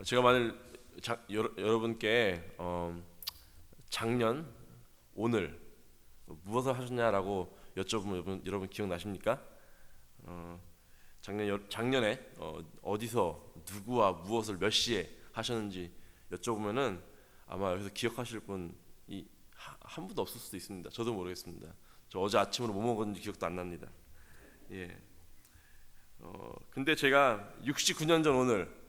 제가 만일 여러분께 작년 오늘 무엇을 하셨냐라고 여쭤보면 여러분 기억나십니까? 작년에 어디서 누구와 무엇을 몇 시에 하셨는지 여쭤보면은 아마 여기서 기억하실 분이 한 분도 없을 수도 있습니다. 저도 모르겠습니다. 저 어제 아침으로 뭐 먹었는지 기억도 안 납니다. 예. 근데 제가 69년 전 오늘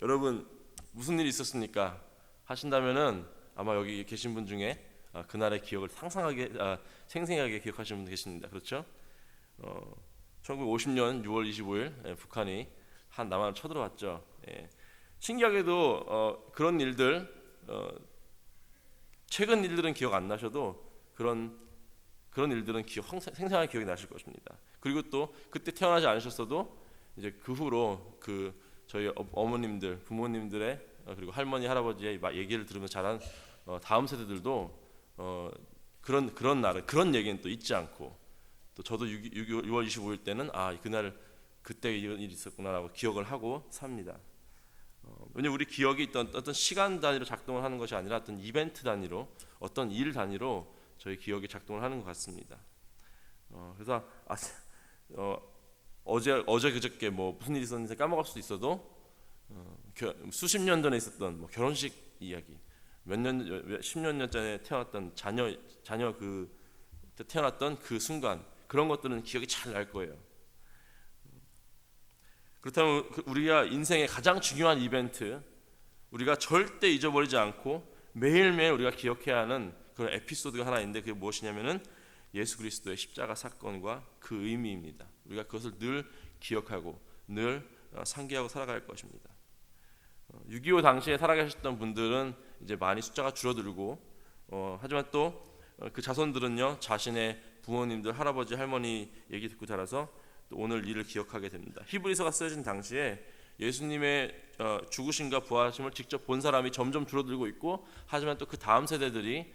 여러분 무슨 일이 있었습니까? 하신다면은 아마 여기 계신 분 중에 그날의 기억을 생생하게 기억하시는 분 계십니다. 그렇죠? 1950년 6월 25일 북한이 한 남한을 쳐들어왔죠. 예. 신기하게도 그런 일들 최근 일들은 기억 안 나셔도 그런 일들은 생생하게 기억이 나실 것입니다. 그리고 또 그때 태어나지 않으셨어도 이제 그 후로 저희 어머님들, 부모님들의 그리고 할머니, 할아버지의 얘기를 들으면서 자란 다음 세대들도 그런 날은 그런 얘기는 또 잊지 않고 또 저도 6월 25일 때는 그날 그때 이런 일이 있었구나라고 기억을 하고 삽니다. 왜냐면 우리 기억이 어떤 시간 단위로 작동을 하는 것이 아니라 어떤 이벤트 단위로 어떤 일 단위로 저희 기억이 작동을 하는 것 같습니다. 그래서 어제 그저께 뭐 무슨 일이 있었는지 까먹을 수도 있어도 수십 년 전에 있었던 뭐 결혼식 이야기, 십몇 년 전에 태어났던 자녀 태어났던 그 순간 그런 것들은 기억이 잘 날 거예요. 그렇다면 우리가 인생의 가장 중요한 이벤트, 우리가 절대 잊어버리지 않고 매일매일 우리가 기억해야 하는 그런 에피소드가 하나 있는데 그게 무엇이냐면은 예수 그리스도의 십자가 사건과 그 의미입니다. 우리가 그것을 늘 기억하고 늘 상기하고 살아갈 것입니다. 6.25 당시에 살아계셨던 분들은 이제 많이 숫자가 줄어들고 하지만 또 그 자손들은요 자신의 부모님들, 할아버지, 할머니 얘기 듣고 자라서 또 오늘 일을 기억하게 됩니다. 히브리서가 쓰여진 당시에 예수님의 죽으심과 부활하심을 직접 본 사람이 점점 줄어들고 있고 하지만 또 그 다음 세대들이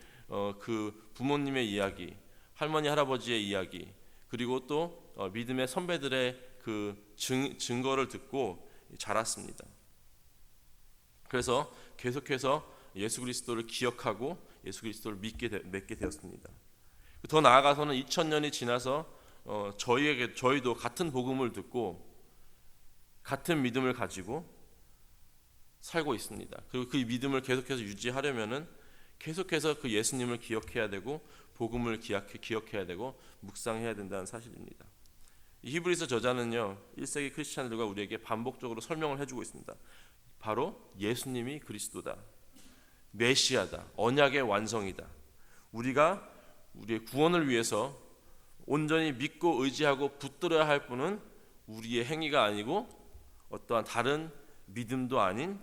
그 부모님의 이야기, 할머니, 할아버지의 이야기 그리고 또 믿음의 선배들의 그 증거를 듣고 자랐습니다. 그래서 계속해서 예수 그리스도를 기억하고 예수 그리스도를 맺게 되었습니다. 더 나아가서는 2000년이 지나서 저희도 같은 복음을 듣고 같은 믿음을 가지고 살고 있습니다. 그리고 그 믿음을 계속해서 유지하려면은 계속해서 그 예수님을 기억해야 되고 복음을 기억해야 되고 묵상해야 된다는 사실입니다. 이 히브리서 저자는요 1세기 크리스찬들과 우리에게 반복적으로 설명을 해주고 있습니다. 바로 예수님이 그리스도다, 메시아다, 언약의 완성이다. 우리가 우리의 구원을 위해서 온전히 믿고 의지하고 붙들어야 할 분은 우리의 행위가 아니고 어떠한 다른 믿음도 아닌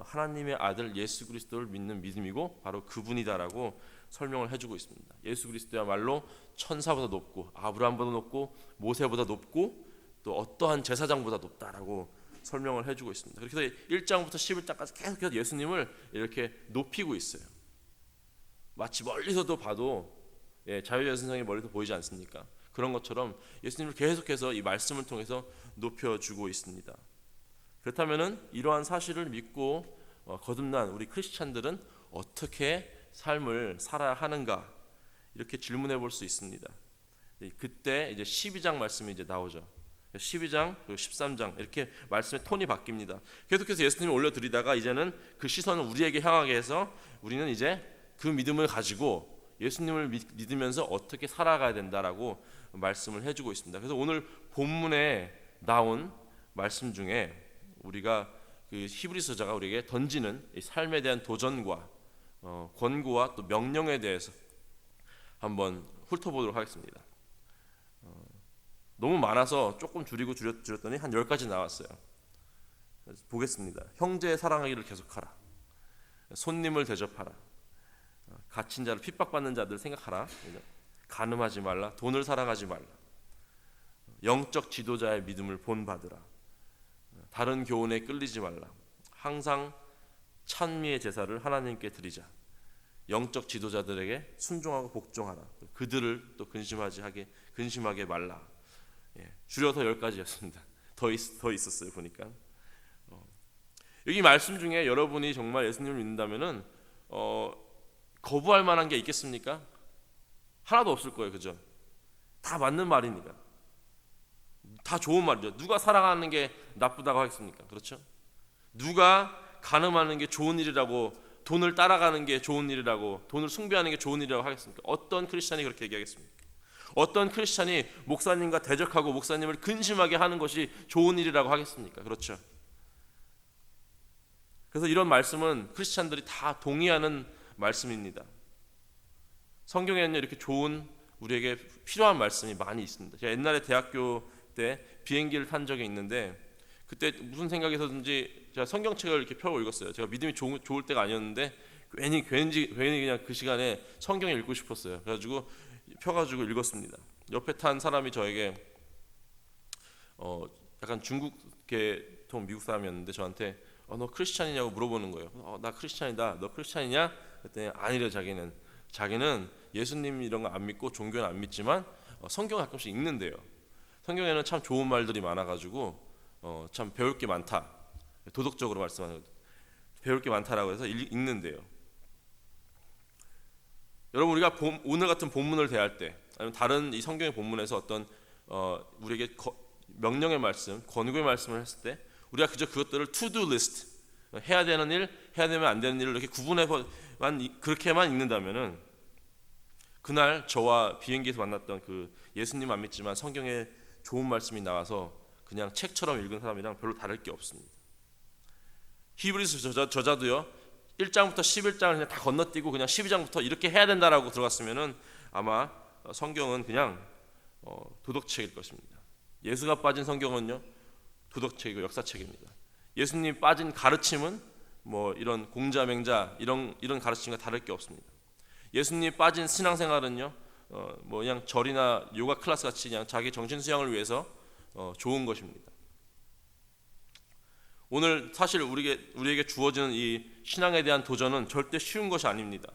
하나님의 아들 예수 그리스도를 믿는 믿음이고 바로 그분이다라고 설명을 해주고 있습니다. 예수 그리스도야말로 천사보다 높고 아브라함보다 높고 모세보다 높고 또 어떠한 제사장보다 높다라고 설명을 해주고 있습니다. 그래서 1장부터 11장까지 계속해서 예수님을 이렇게 높이고 있어요. 마치 멀리서도 봐도 자유의 선상이 멀리서 보이지 않습니까? 그런 것처럼 예수님을 계속해서 이 말씀을 통해서 높여주고 있습니다. 그렇다면은 이러한 사실을 믿고 거듭난 우리 크리스찬들은 어떻게 삶을 살아야 하는가 이렇게 질문해 볼 수 있습니다. 그때 이제 12장 말씀이 이제 나오죠. 12장 그리고 13장 이렇게 말씀의 톤이 바뀝니다. 계속해서 예수님을 올려드리다가 이제는 그 시선을 우리에게 향하게 해서 우리는 이제 그 믿음을 가지고 예수님을 믿으면서 어떻게 살아가야 된다라고 말씀을 해주고 있습니다. 그래서 오늘 본문에 나온 말씀 중에 우리가 그 히브리서자가 우리에게 던지는 이 삶에 대한 도전과 권고와 또 명령에 대해서 한번 훑어보도록 하겠습니다. 너무 많아서 조금 줄였더니 한 10가지 나왔어요. 보겠습니다. 형제의 사랑하기를 계속하라. 손님을 대접하라. 갇힌 자를 핍박받는 자들 생각하라. 간음하지 말라. 돈을 사랑하지 말라. 영적 지도자의 믿음을 본받으라. 다른 교훈에 끌리지 말라. 항상 찬미의 제사를 하나님께 드리자. 영적 지도자들에게 순종하고 복종하라. 그들을 또 근심하게 말라. 줄여서 10가지였습니다. 더 있었어요 보니까. 여기 말씀 중에 여러분이 정말 예수님을 믿는다면은 거부할 만한 게 있겠습니까? 하나도 없을 거예요. 그죠? 다 맞는 말이니까. 다 좋은 말이죠. 누가 사랑하는 게 나쁘다고 하겠습니까? 그렇죠? 누가 간음하는 게 좋은 일이라고, 돈을 따라가는 게 좋은 일이라고, 돈을 숭배하는 게 좋은 일이라고 하겠습니까? 어떤 크리스찬이 그렇게 얘기하겠습니까? 어떤 크리스찬이 목사님과 대적하고 목사님을 근심하게 하는 것이 좋은 일이라고 하겠습니까? 그렇죠? 그래서 이런 말씀은 크리스찬들이 다 동의하는 말씀입니다. 성경에는 이렇게 좋은, 우리에게 필요한 말씀이 많이 있습니다. 제가 옛날에 대학교 때 비행기를 탄 적이 있는데, 그때 무슨 생각에서든지 제가 성경책을 이렇게 펴고 읽었어요. 제가 믿음이 좋을 때가 아니었는데 괜히 그냥 그 시간에 성경을 읽고 싶었어요. 그래가지고 펴가지고 읽었습니다. 옆에 탄 사람이 저에게 약간 중국계 미국 사람이었는데 저한테 너 크리스찬이냐고 물어보는 거예요. 나 크리스찬이다. 너 크리스찬이냐? 그랬더니 아니래. 자기는 예수님 이런 거 안 믿고 종교는 안 믿지만 성경을 가끔씩 읽는데요. 성경에는 참 좋은 말들이 많아가지고 참 배울 게 많다. 도덕적으로 말씀하는 배울 게 많다라고 해서 읽는데요. 여러분, 우리가 오늘 같은 본문을 대할 때, 아니면 다른 이 성경의 본문에서 어떤 우리에게 명령의 말씀, 권고의 말씀을 했을 때, 우리가 그저 그것들을 to-do list, 해야 되는 일, 해야 되면 안 되는 일을 이렇게 구분해서만 그렇게만 읽는다면은, 그날 저와 비행기에서 만났던 그 예수님 안 믿지만 성경에 좋은 말씀이 나와서 그냥 책처럼 읽은 사람이랑 별로 다를 게 없습니다. 히브리서 저자도요, 1장부터 11장을 그냥 다 건너뛰고 그냥 12장부터 이렇게 해야 된다라고 들어갔으면은 아마 성경은 그냥 도덕책일 것입니다. 예수가 빠진 성경은요, 도덕책이고 역사책입니다. 예수님 빠진 가르침은 뭐 이런 공자맹자 이런 가르침과 다를 게 없습니다. 예수님 빠진 신앙생활은요, 뭐 그냥 절이나 요가 클래스 같이 그냥 자기 정신 수양을 위해서 좋은 것입니다. 오늘 사실 우리에게 주어지는 이 신앙에 대한 도전은 절대 쉬운 것이 아닙니다.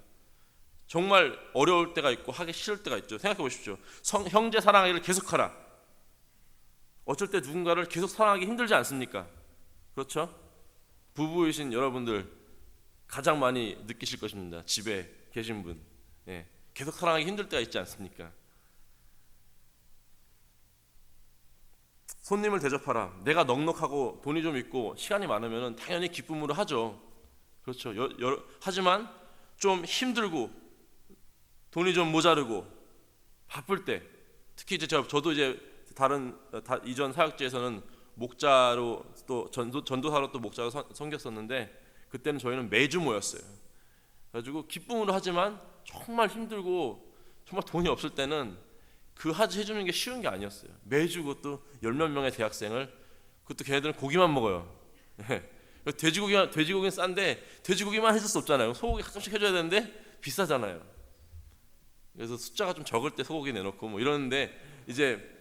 정말 어려울 때가 있고 하기 싫을 때가 있죠. 생각해 보십시오. 형제 사랑하기를 계속하라. 어쩔 때 누군가를 계속 사랑하기 힘들지 않습니까? 그렇죠? 부부이신 여러분들 가장 많이 느끼실 것입니다. 집에 계신 분, 계속 사랑하기 힘들 때가 있지 않습니까? 손님을 대접하라. 내가 넉넉하고 돈이 좀 있고 시간이 많으면 당연히 기쁨으로 하죠. 그렇죠. 하지만 좀 힘들고 돈이 좀 모자르고 바쁠 때, 특히 이제 저도 이제 이전 사역지에서는 목자로 또 전도사로 또 목자로 섬겼었는데, 그때는 저희는 매주 모였어요. 그래가지고 기쁨으로 하지만 정말 힘들고 정말 돈이 없을 때는 그 해주는 게 쉬운 게 아니었어요. 매주 그것도 10몇 명의 대학생을, 그것도 걔네들은 고기만 먹어요. 돼지고기는 싼데 돼지고기만 해줄 수 없잖아요. 소고기 가끔씩 해줘야 되는데 비싸잖아요. 그래서 숫자가 좀 적을 때 소고기 내놓고 뭐 이러는데, 이제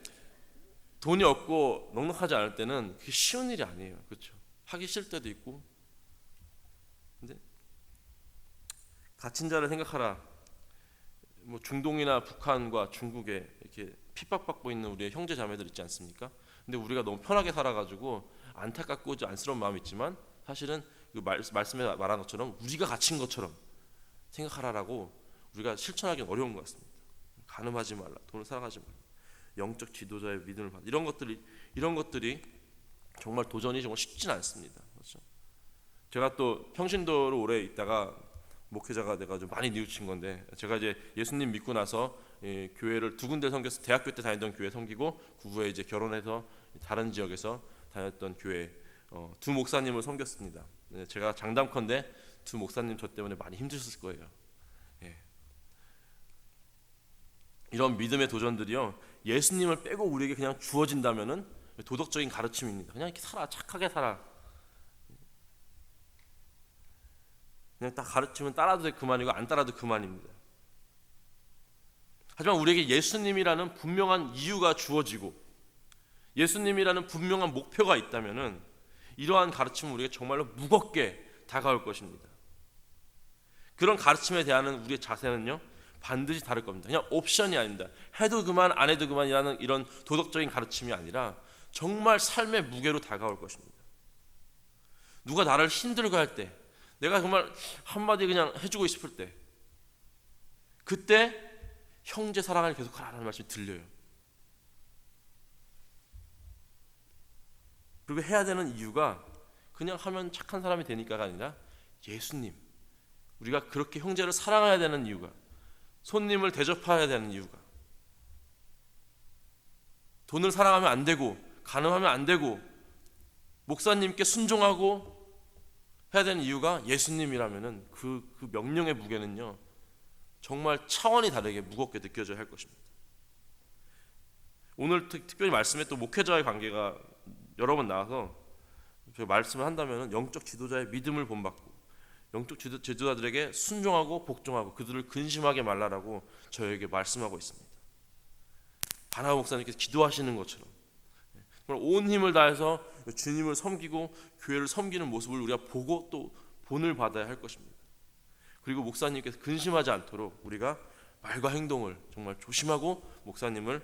돈이 없고 넉넉하지 않을 때는 그게 쉬운 일이 아니에요. 그렇죠? 하기 싫을 때도 있고. 근데 갇힌 자를 생각하라. 뭐 중동이나 북한과 중국에 이렇게 핍박받고 있는 우리의 형제 자매들 있지 않습니까? 근데 우리가 너무 편하게 살아가지고 안타깝고 안쓰러운 마음이 있지만, 사실은 그 말씀에 말한 것처럼 우리가 갇힌 것처럼 생각하라라고 우리가 실천하기는 어려운 것 같습니다. 간음하지 말라, 돈을 사랑하지 말라, 영적 지도자의 믿음을 받, 이런 것들이 정말 도전이 정말 쉽지는 않습니다. 그렇죠? 제가 또 평신도로 오래 있다가 목회자가 돼가지고 많이 뉘우친 건데, 제가 이제 예수님 믿고 나서 교회를 두 군데 섬겨서, 대학교 때 다니던 교회 섬기고 그 후에 이제 결혼해서 다른 지역에서 다녔던 교회 두 목사님을 섬겼습니다. 제가 장담컨대 두 목사님 저 때문에 많이 힘드셨을 거예요. 이런 믿음의 도전들이요, 예수님을 빼고 우리에게 그냥 주어진다면은 도덕적인 가르침입니다. 그냥 이렇게 살아, 착하게 살아. 그냥 딱 가르치면 따라도 그만이고 안 따라도 그만입니다. 하지만 우리에게 예수님이라는 분명한 이유가 주어지고 예수님이라는 분명한 목표가 있다면은 이러한 가르침은 우리가 정말로 무겁게 다가올 것입니다. 그런 가르침에 대한 우리의 자세는요, 반드시 다를 겁니다. 그냥 옵션이 아닙니다. 해도 그만 안 해도 그만이라는 이런 도덕적인 가르침이 아니라 정말 삶의 무게로 다가올 것입니다. 누가 나를 힘들게 할 때, 내가 정말 한마디 그냥 해주고 싶을 때, 그때 형제 사랑을 계속하라는 말씀이 들려요. 그리고 해야 되는 이유가 그냥 하면 착한 사람이 되니까가 아니라 예수님, 우리가 그렇게 형제를 사랑해야 되는 이유가, 손님을 대접해야 되는 이유가, 돈을 사랑하면 안 되고 간음하면 안 되고 목사님께 순종하고 해야 되는 이유가 예수님이라면은 그 명령의 무게는요 정말 차원이 다르게 무겁게 느껴져야 할 것입니다. 오늘 특별히 말씀에 또 목회자의 관계가 여러 번 나와서 말씀을 한다면 영적 지도자의 믿음을 본받고 영적 지도자들에게 순종하고 복종하고 그들을 근심하게 말라라고 저에게 말씀하고 있습니다. 바나 목사님께서 기도하시는 것처럼 온 힘을 다해서 주님을 섬기고 교회를 섬기는 모습을 우리가 보고 또 본을 받아야 할 것입니다. 그리고 목사님께서 근심하지 않도록 우리가 말과 행동을 정말 조심하고 목사님을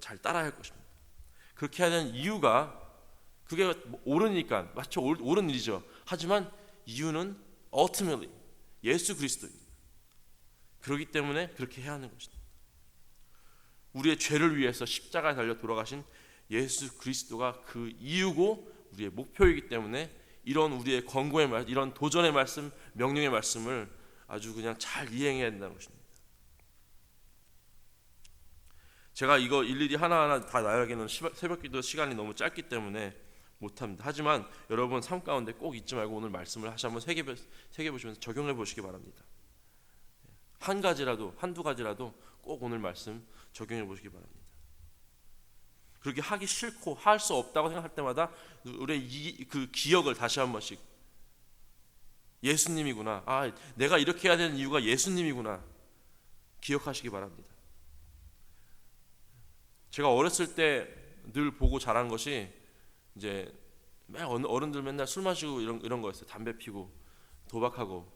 잘 따라야 할 것입니다. 그렇게 해야 되는 이유가 그게 옳으니까 마치 옳은 일이죠. 하지만 이유는 ultimately 예수 그리스도입니다. 그렇기 때문에 그렇게 해야 하는 것입니다. 우리의 죄를 위해서 십자가에 달려 돌아가신 예수 그리스도가 그 이유고 우리의 목표이기 때문에 이런 우리의 권고의 말, 이런 도전의 말씀, 명령의 말씀을 아주 그냥 잘 이행해야 된다는 것입니다. 제가 이거 일일이 하나하나 다 나에게는 새벽기도 시간이 너무 짧기 때문에 못합니다. 하지만 여러분 삶 가운데 꼭 잊지 말고 오늘 말씀을 다시 한번 새겨보시면서 적용해 보시기 바랍니다. 한 가지라도 한두 가지라도 꼭 오늘 말씀 적용해 보시기 바랍니다. 그렇게 하기 싫고 할 수 없다고 생각할 때마다 우리의 그 기억을 다시 한 번씩 예수님이구나, 내가 이렇게 해야 되는 이유가 예수님이구나 기억하시기 바랍니다. 제가 어렸을 때 늘 보고 자란 것이 이제 어른들 맨날 술 마시고 이런 거였어요. 담배 피고 도박하고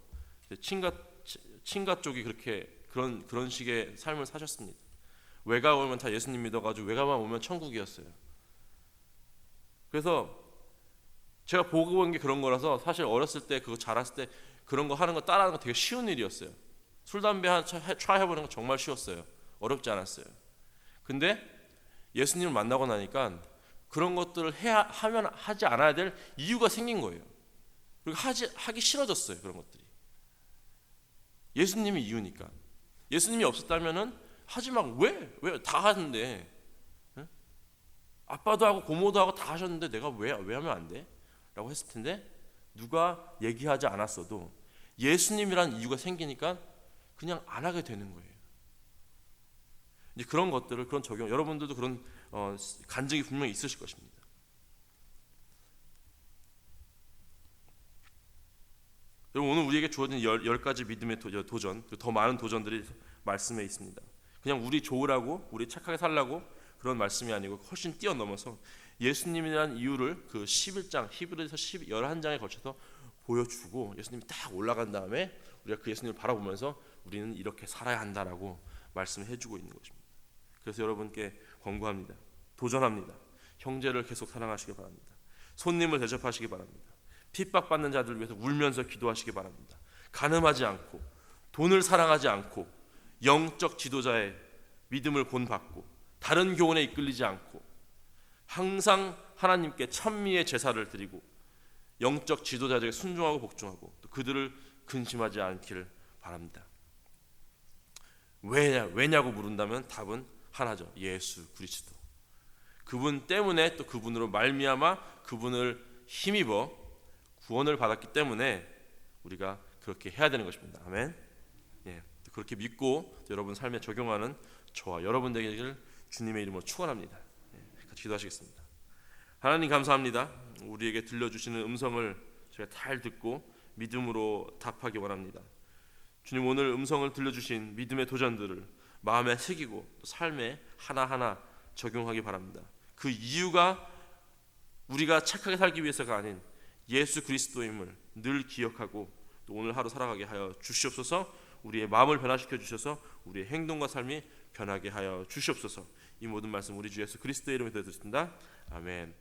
친가 쪽이 그렇게 그런 식의 삶을 사셨습니다. 외가 오면 다 예수님 믿어가지고 외가만 오면 천국이었어요. 그래서 제가 보고 본 게 그런 거라서 사실 어렸을 때 그거 자랐을 때 그런 거 하는 거 따라하는 거 되게 쉬운 일이었어요. 술 담배 해보는 거 정말 쉬웠어요. 어렵지 않았어요. 근데 예수님을 만나고 나니까 그런 것들을 하지 않아야 될 이유가 생긴 거예요. 그리고 하기 싫어졌어요. 그런 것들이 예수님이 이유니까. 예수님이 없었다면은 하지 마. 왜 다 하는데, 응? 아빠도 하고 고모도 하고 다 하셨는데 내가 왜 하면 안 돼? 라고 했을 텐데 누가 얘기하지 않았어도 예수님이라는 이유가 생기니까 그냥 안 하게 되는 거예요. 이제 그런 것들을 그런 적용, 여러분들도 그런 간증이 분명히 있으실 것입니다. 여러분 오늘 우리에게 주어진 10가지 믿음의 도전, 더 많은 도전들이 말씀에 있습니다. 그냥 우리 좋으라고, 우리 착하게 살라고 그런 말씀이 아니고 훨씬 뛰어넘어서 예수님이라는 이유를 그 11장, 히브리서 11장에 걸쳐서 보여주고 예수님이 딱 올라간 다음에 우리가 그 예수님을 바라보면서 우리는 이렇게 살아야 한다라고 말씀해 주고 있는 것입니다. 그래서 여러분께 권고합니다. 도전합니다. 형제를 계속 사랑하시기 바랍니다. 손님을 대접하시기 바랍니다. 핍박받는 자들을 위해서 울면서 기도하시기 바랍니다. 간음하지 않고 돈을 사랑하지 않고 영적 지도자의 믿음을 본받고 다른 교훈에 이끌리지 않고 항상 하나님께 찬미의 제사를 드리고 영적 지도자들에게 순종하고 복종하고 또 그들을 근심하지 않기를 바랍니다. 왜냐고 물은다면 답은 하나죠. 예수 그리스도. 그분 때문에 또 그분으로 말미암아 그분을 힘입어 구원을 받았기 때문에 우리가 그렇게 해야 되는 것입니다. 아멘. 예, 그렇게 믿고 여러분 삶에 적용하는 저와 여러분 되기를 주님의 이름으로 축원합니다. 예, 같이 기도하시겠습니다. 하나님 감사합니다. 우리에게 들려주시는 음성을 저희가 잘 듣고 믿음으로 답하기 원합니다. 주님 오늘 음성을 들려주신 믿음의 도전들을 마음에 새기고 삶에 하나하나 적용하기 바랍니다. 그 이유가 우리가 착하게 살기 위해서가 아닌 예수 그리스도임을 늘 기억하고 또 오늘 하루 살아가게 하여 주시옵소서. 우리의 마음을 변화시켜 주셔서 우리의 행동과 삶이 변하게 하여 주시옵소서. 이 모든 말씀 우리 주 예수 그리스도의 이름으로 드렸습니다. 아멘.